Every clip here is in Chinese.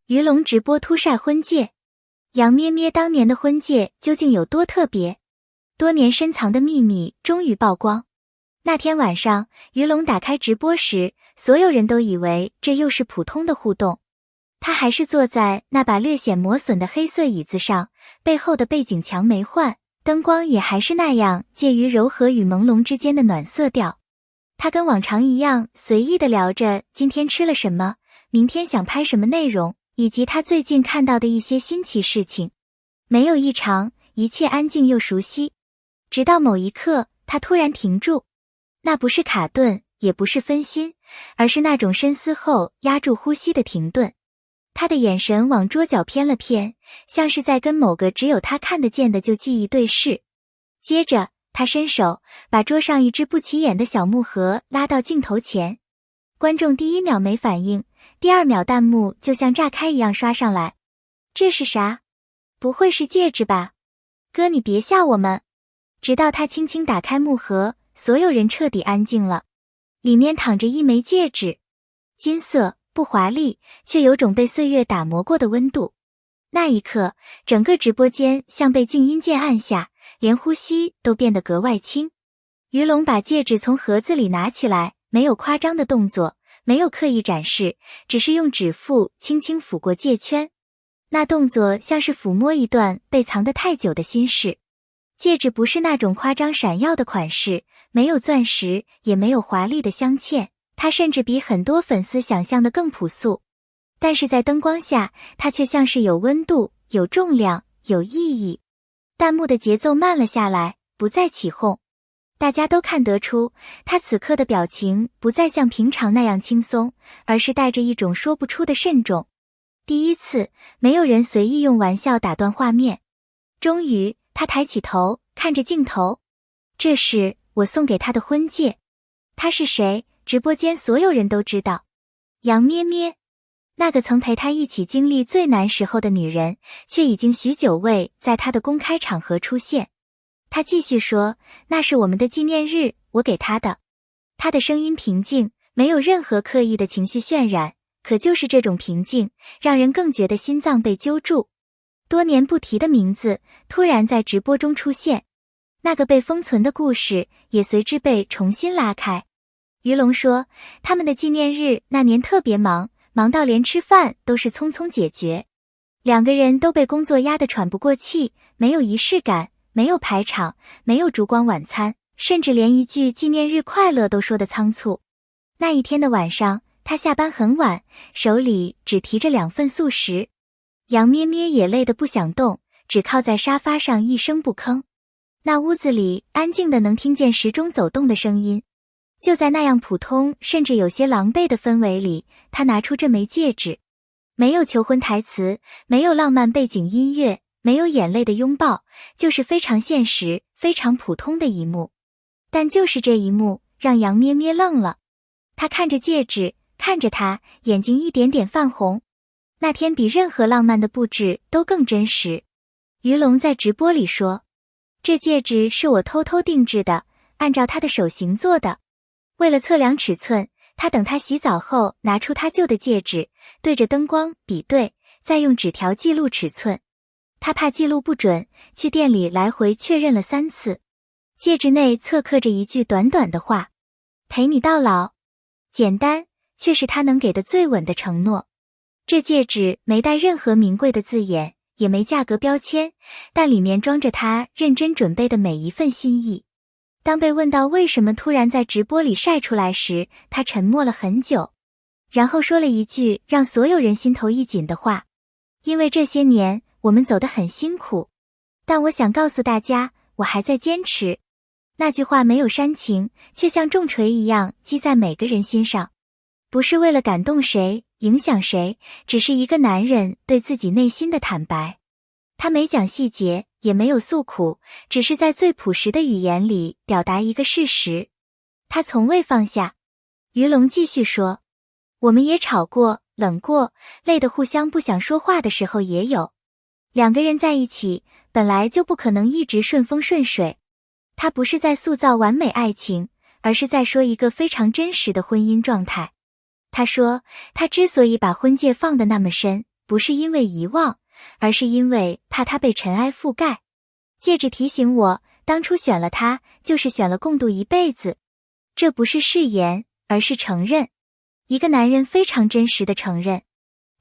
于龙直播突晒婚戒，杨咩咩当年的婚戒究竟有多特别？多年深藏的秘密终于曝光。那天晚上，于龙打开直播时，所有人都以为这又是普通的互动。他还是坐在那把略显磨损的黑色椅子上，背后的背景墙没换，灯光也还是那样介于柔和与朦胧之间的暖色调。他跟往常一样随意地聊着今天吃了什么，明天想拍什么内容，以及他最近看到的一些新奇事情。没有异常，一切安静又熟悉。直到某一刻，他突然停住。那不是卡顿，也不是分心，而是那种深思后压住呼吸的停顿。他的眼神往桌角偏了偏，像是在跟某个只有他看得见的旧记忆对视。接着，他伸手把桌上一只不起眼的小木盒拉到镜头前。观众第一秒没反应，第二秒弹幕就像炸开一样刷上来。这是啥？不会是戒指吧？哥，你别吓我们！直到他轻轻打开木盒，所有人彻底安静了。里面躺着一枚戒指，金色，不华丽，却有种被岁月打磨过的温度。那一刻，整个直播间像被静音键按下，连呼吸都变得格外轻。于龙把戒指从盒子里拿起来，没有夸张的动作，没有刻意展示，只是用指腹轻轻抚过戒圈。那动作像是抚摸一段被藏得太久的心事。戒指不是那种夸张闪耀的款式，没有钻石，也没有华丽的镶嵌，它甚至比很多粉丝想象的更朴素。但是在灯光下，它却像是有温度，有重量，有意义。弹幕的节奏慢了下来，不再起哄。大家都看得出，他此刻的表情不再像平常那样轻松，而是带着一种说不出的慎重。第一次，没有人随意用玩笑打断画面。终于，他抬起头，看着镜头。这是我送给他的婚戒。他是谁？直播间所有人都知道。杨咩咩，那个曾陪他一起经历最难时候的女人，却已经许久未在他的公开场合出现。他继续说，那是我们的纪念日，我给他的。他的声音平静，没有任何刻意的情绪渲染，可就是这种平静，让人更觉得心脏被揪住。多年不提的名字突然在直播中出现，那个被封存的故事也随之被重新拉开。于龙说，他们的纪念日那年特别忙，忙到连吃饭都是匆匆解决。两个人都被工作压得喘不过气，没有仪式感，没有排场，没有烛光晚餐，甚至连一句纪念日快乐都说得仓促。那一天的晚上，他下班很晚，手里只提着2份素食。杨咩咩也累得不想动，只靠在沙发上一声不吭。那屋子里安静的能听见时钟走动的声音。就在那样普通甚至有些狼狈的氛围里，他拿出这枚戒指。没有求婚台词，没有浪漫背景音乐，没有眼泪的拥抱，就是非常现实，非常普通的一幕。但就是这一幕，让杨咩咩愣了。他看着戒指，看着他，眼睛一点点泛红。那天比任何浪漫的布置都更真实。于龙在直播里说，这戒指是我偷偷定制的，按照他的手型做的。为了测量尺寸，他等他洗澡后拿出他旧的戒指，对着灯光比对，再用纸条记录尺寸。他怕记录不准，去店里来回确认了3次。戒指内侧刻着一句短短的话，陪你到老。简单，却是他能给的最稳的承诺。这戒指没带任何名贵的字眼，也没价格标签，但里面装着他认真准备的每一份心意。当被问到为什么突然在直播里晒出来时，他沉默了很久，然后说了一句让所有人心头一紧的话，因为这些年我们走得很辛苦，但我想告诉大家，我还在坚持。那句话没有煽情，却像重锤一样击在每个人心上。不是为了感动谁，影响谁，只是一个男人对自己内心的坦白。他没讲细节，也没有诉苦，只是在最朴实的语言里表达一个事实。他从未放下。于龙继续说，我们也吵过，冷过，累得互相不想说话的时候也有。两个人在一起，本来就不可能一直顺风顺水。他不是在塑造完美爱情，而是在说一个非常真实的婚姻状态。他说，他之所以把婚戒放得那么深，不是因为遗忘，而是因为怕它被尘埃覆盖。戒指提醒我，当初选了它，就是选了共度一辈子。这不是誓言，而是承认。一个男人非常真实的承认。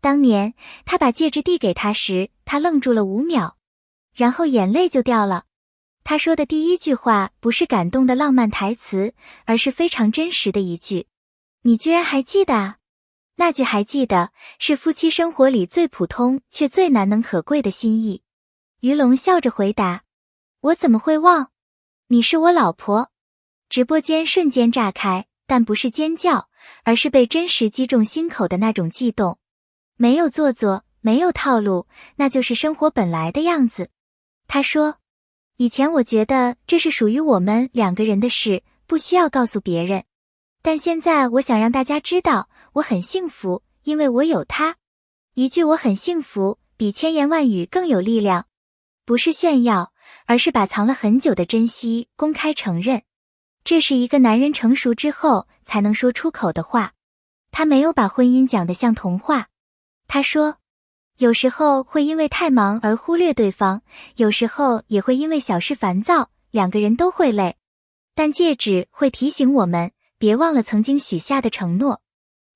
当年他把戒指递给他时，他愣住了5秒，然后眼泪就掉了。他说的第一句话不是感动的浪漫台词，而是非常真实的一句：你居然还记得啊？那句还记得，是夫妻生活里最普通却最难能可贵的心意。于龙笑着回答：我怎么会忘？你是我老婆。直播间瞬间炸开，但不是尖叫，而是被真实击中心口的那种悸动。没有做作，没有套路，那就是生活本来的样子。他说，以前我觉得这是属于我们2个人的事，不需要告诉别人。但现在我想让大家知道，我很幸福，因为我有他。一句我很幸福，比千言万语更有力量。不是炫耀，而是把藏了很久的珍惜公开承认。这是一个男人成熟之后才能说出口的话。他没有把婚姻讲得像童话。他说，有时候会因为太忙而忽略对方，有时候也会因为小事烦躁，2个人都会累。但戒指会提醒我们，别忘了曾经许下的承诺。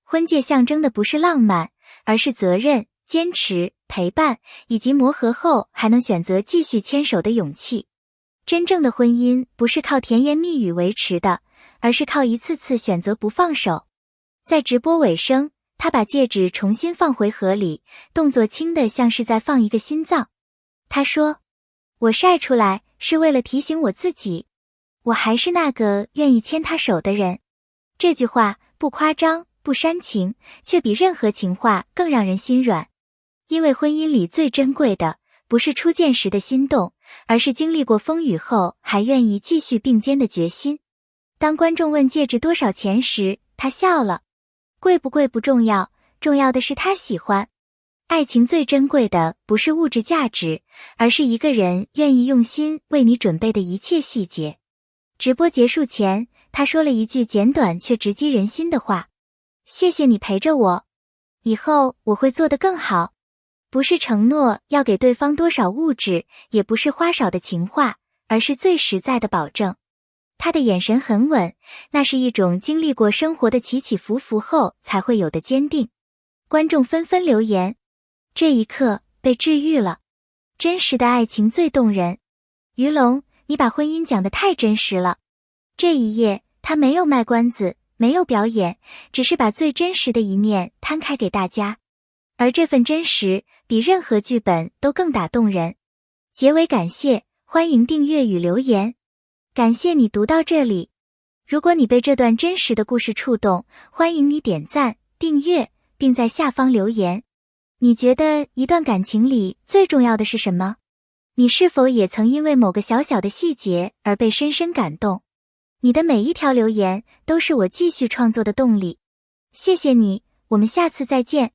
婚戒象征的不是浪漫，而是责任、坚持、陪伴，以及磨合后还能选择继续牵手的勇气。真正的婚姻不是靠甜言蜜语维持的，而是靠一次次选择不放手。在直播尾声，他把戒指重新放回盒里，动作轻得像是在放一个心脏。他说，我晒出来是为了提醒我自己，我还是那个愿意牵他手的人。这句话不夸张，不煽情，却比任何情话更让人心软。因为婚姻里最珍贵的，不是初见时的心动，而是经历过风雨后还愿意继续并肩的决心。当观众问戒指多少钱时，他笑了。贵不贵不重要，重要的是他喜欢。爱情最珍贵的不是物质价值，而是一个人愿意用心为你准备的一切细节。直播结束前，他说了一句简短却直击人心的话：谢谢你陪着我，以后我会做得更好。不是承诺要给对方多少物质，也不是花哨的情话，而是最实在的保证。他的眼神很稳，那是一种经历过生活的起起伏伏后才会有的坚定。观众纷纷留言，这一刻被治愈了。真实的爱情最动人。于龙，你把婚姻讲得太真实了。这一夜，他没有卖关子，没有表演，只是把最真实的一面摊开给大家。而这份真实，比任何剧本都更打动人。结尾感谢，欢迎订阅与留言。感谢你读到这里。如果你被这段真实的故事触动，欢迎你点赞、订阅，并在下方留言。你觉得一段感情里最重要的是什么？你是否也曾因为某个小小的细节而被深深感动？你的每一条留言都是我继续创作的动力。谢谢你，我们下次再见。